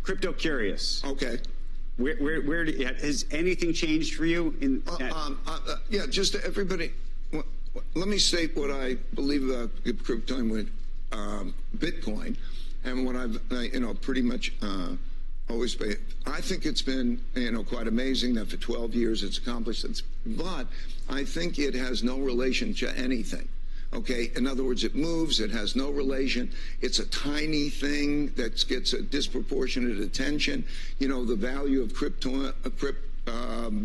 crypto curious. Okay. Where has anything changed for you? Yeah, just everybody. Let me state what I believe about crypto with Bitcoin, and what I've pretty much always been. I think it's been quite amazing that for 12 years it's accomplished this, but I think it has no relation to anything. Okay, in other words, it moves, it has no relation. It's a tiny thing that gets a disproportionate attention. The value of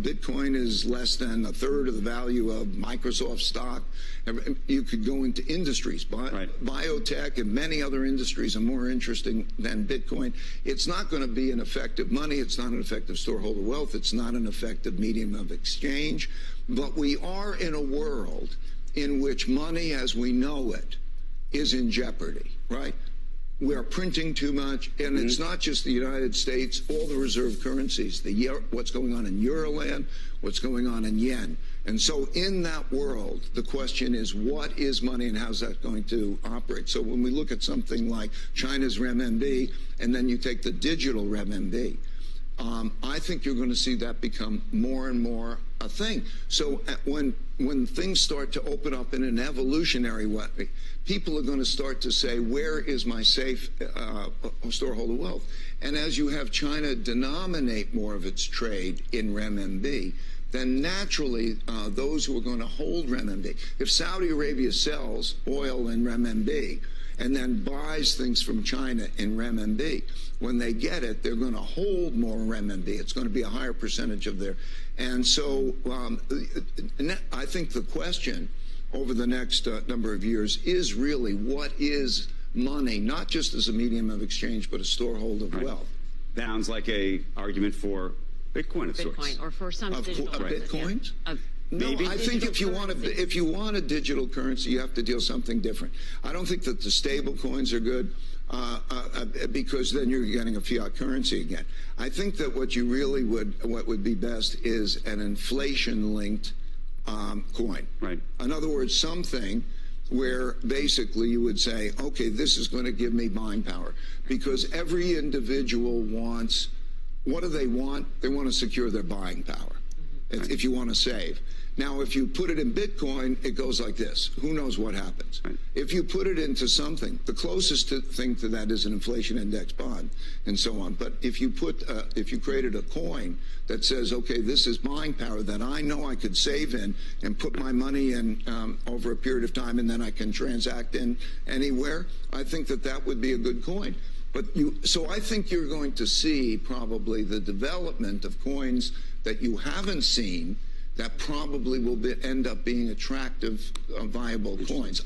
Bitcoin is less than a third of the value of Microsoft stock. You could go into industries, biotech and many other industries are more interesting than Bitcoin. It's not going to be an effective money. It's not an effective storeholder wealth. It's not an effective medium of exchange. But we are in a world in which money as we know it is in jeopardy, right? We are printing too much, and it's not just the United States, all the reserve currencies, what's going on in Euroland, what's going on in yen. And so in that world, the question is, what is money and how's that going to operate? So when we look at something like China's renminbi, and then you take the digital renminbi, I think you're going to see that become more and more a thing. So when things start to open up in an evolutionary way, people are going to start to say, where is my safe storeholder wealth? And as you have China denominate more of its trade in renminbi, then naturally those who are going to hold renminbi, if Saudi Arabia sells oil in renminbi, and then buys things from China in renminbi, when they get it, they're going to hold more renminbi. It's going to be a higher percentage of their. And so I think the question over the next number of years is really, what is money, not just as a medium of exchange, but a storehold of wealth? That sounds like a argument for Bitcoin of sorts. Bitcoin, or for some digital Bitcoins? Yeah. No, I think if you want a digital currency, you have to deal something different. I don't think that the stable coins are good because then you're getting a fiat currency again. I think that what would be best is an inflation-linked coin. Right. In other words, something where basically you would say, okay, this is going to give me buying power, because every individual wants. What do they want? They want to secure their buying power. If you want to save. Now, if you put it in Bitcoin, it goes like this. Who knows what happens? Right. If you put it into something, the closest thing to that is an inflation index bond and so on. But if you created a coin that says, okay, this is buying power that I know I could save in and put my money in over a period of time, and then I can transact in anywhere, I think that would be a good coin. So I think you're going to see probably the development of coins that you haven't seen that probably will end up being attractive, viable coins.